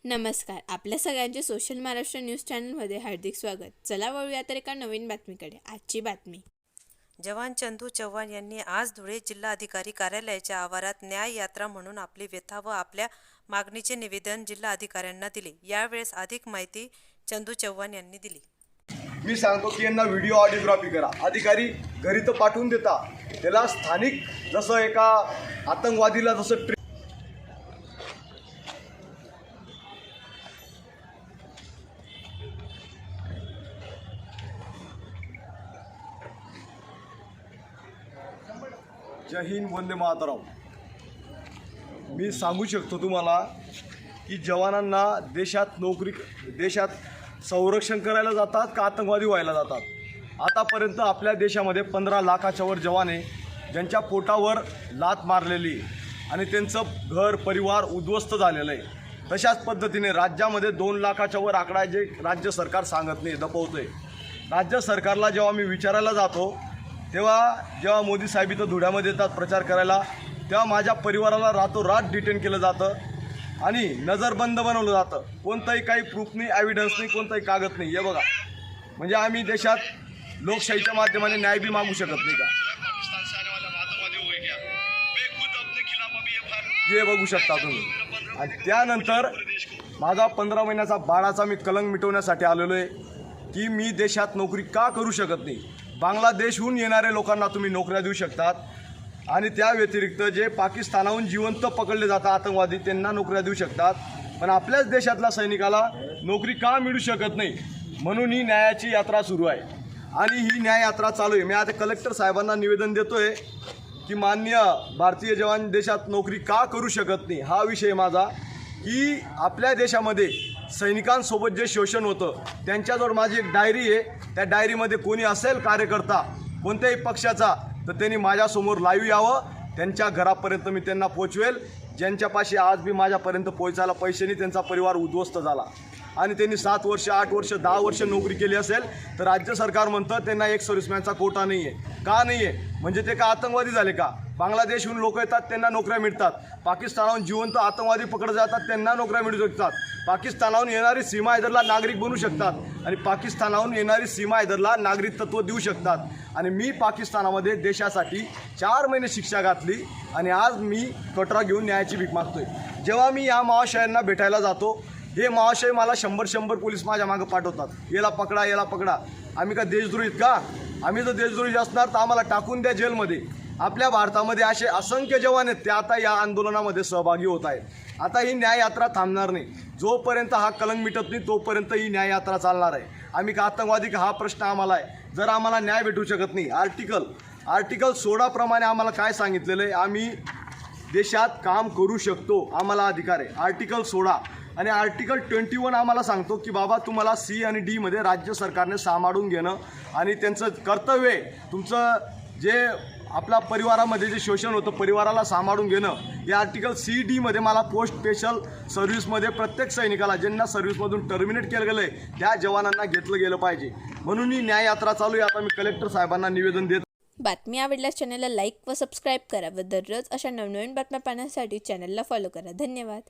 नमस्कार. आपल्या सगळ्यांचे सोशल महाराष्ट्र न्यूज चॅनलमध्ये हार्दिक स्वागत. चला वळूया तर एका नवीन बातमीकडे. आजची बातमी. जवान चंदू चव्हाण यांनी आज धुळे जिल्हाधिकारी कार्यालयाच्या आवारात न्याय यात्रा म्हणून आपली व्यथा व आपल्या मागणीचे निवेदन जिल्हाधिकाऱ्यांना दिले. यावेळेस अधिक माहिती चंदू चव्हाण यांनी दिली. मी सांगतो की यांना व्हिडिओ ऑडिओग्राफी करा. अधिकारी घरी तर पाठवून देता, त्याला स्थानिक जसं एका आतंकवादीला जसं जय हिंद, वंदे मातरम. मी सांगू शकतो तुम्हाला की जवानांना देशात संरक्षण करायला जातात का आतंकवादी व्हायला जातात. आतापर्यंत आपल्या देशामध्ये 15 लाखाच्या वर जवान आहे ज्यांच्या पोटावर लात मारलेली आणि त्यांचं घर परिवार उद्ध्वस्त झालेलं आहे. तशाच पद्धतीने राज्यामध्ये 2 लाखाच्या वर आकडा जे राज्य सरकार सांगत नाही, दपवतं आहे. राज्य सरकारला जेव्हा मी विचारायला जातो जेव्हा मोदी साहेब इथं धुळ्यामध्ये येतात प्रचार करायला, तेव्हा माझ्या परिवाराला रातोरात डिटेन केलं जातं आणि नजरबंद बनवलं जातं. कोणताही काही प्रूफ नाही, एव्हिडन्स नाही, कोणताही कागद नाही. हे बघा, म्हणजे आम्ही देशात लोकशाहीच्या माध्यमाने न्याय बी मागू शकत नाही का? हे बघू शकता तुम्ही. आणि त्यानंतर माझा 15 महिन्याचा बाळाचा मी कलंक मिटवण्यासाठी आलेलो आहे की मी देशात नोकरी का करू शकत नाही. बांगलादेशहून येणाऱ्या लोकांना तुम्ही नोकऱ्या देऊ शकतात आणि त्या व्यतिरिक्त जे पाकिस्तानाहून जिवंत पकडले जातात आतंकवादी, त्यांना नोकऱ्या देऊ शकतात. पण आपल्याच देशातल्या सैनिकाला नोकरी का मिळू शकत नाही, म्हणून ही न्यायाची यात्रा सुरू आहे आणि ही न्याय यात्रा चालू आहे. मी आता कलेक्टर साहेबांना निवेदन देतो आहे की माननीय भारतीय जवान देशात नोकरी का करू शकत नाही. हा विषय माझा की आपल्या देशामध्ये सैनिकांसोबत जे शोषण होतं, त्यांच्याजवळ माझी एक डायरी आहे. त्या डायरीमध्ये कोणी असेल कार्यकर्ता कोणत्याही पक्षाचा तर त्यांनी माझ्यासमोर लाईव्ह यावं. त्यांच्या घरापर्यंत मी त्यांना पोचवेल. ज्यांच्यापाशी आज बी माझ्यापर्यंत पोहोचायला पैसे नाही, त्यांचा परिवार उद्ध्वस्त झाला आणि त्यांनी 7 वर्ष 8 वर्ष 10 वर्ष नोकरी केली असेल तर राज्य सरकार म्हणतं त्यांना एक सर्व्हिसमॅनचा कोटा नाही आहे. का नाही आहे म्हणजे ते का आतंकवादी झाले का? बांगलादेशहून लोक येतात, त्यांना नोकऱ्या मिळतात. पाकिस्तानाहून जिवंत आतंकवादी पकडले जातात, त्यांना नोकऱ्या मिळू शकतात. पाकिस्तानाहून येणारी सीमा हैदरला नागरिक बनू शकतात आणि पाकिस्तानाहून येणारी सीमा हैदरला नागरिकत्व देऊ शकतात. आणि मी पाकिस्तानामध्ये देशासाठी 4 महिने शिक्षा घातली आणि आज मी कटोरा घेऊन न्यायाची भीक मागतोय. जेव्हा मी या महाशयांना भेटायला जातो, हे महाशय मला 100 पोलीस माझ्या मागं पाठवतात. याला पकडा, याला पकडा. आम्ही का देशद्रोहीत का? आम्ही जर देशद्रोही असणार तर आम्हाला टाकून द्या जेलमध्ये. आपल्या भारतामध्ये असे असंख्य जवान आहेत, ते आता या आंदोलनामध्ये सहभागी होत आहेत. आता ही न्याय यात्रा थांबणार नाही. जोपर्यंत हा कलंक मिटत नाही तोपर्यंत ही न्याय यात्रा चालणार आहे. आम्ही का आतंकवादी का, हा प्रश्न आम्हाला आहे. जर आम्हाला न्याय भेटू शकत नाही, आर्टिकल 16 प्रमाणे आम्हाला काय सांगितलेलं आहे, आम्ही देशात काम करू शकतो, आम्हाला अधिकार आहे. आर्टिकल 16 आणि आर्टिकल 21 आम्हाला सांगतो की बाबा तुम्हाला C आणि D मध्ये राज्य सरकारने सांभाळून घेणं आणि त्यांचं कर्तव्य आहे. तुमचं जे आपल्या परिवारामध्ये जे शोषण होतं, परिवाराला सांभाळून घेणं. या आर्टिकल C D मध्ये मला पोस्ट स्पेशल सर्व्हिसमध्ये प्रत्येक सैनिकाला ज्यांना सर्व्हिसमधून टर्मिनेट केलं गेलं आहे त्या जवानांना घेतलं गेलं पाहिजे. म्हणून ही न्याय यात्रा चालू आहे. आता मी कलेक्टर साहेबांना निवेदन देतो. बातमी आवडल्यास चॅनलला लाईक व सबस्क्राईब करा व दररोज अशा नवनवीन बातम्या पाहण्यासाठी चॅनलला फॉलो करा. धन्यवाद.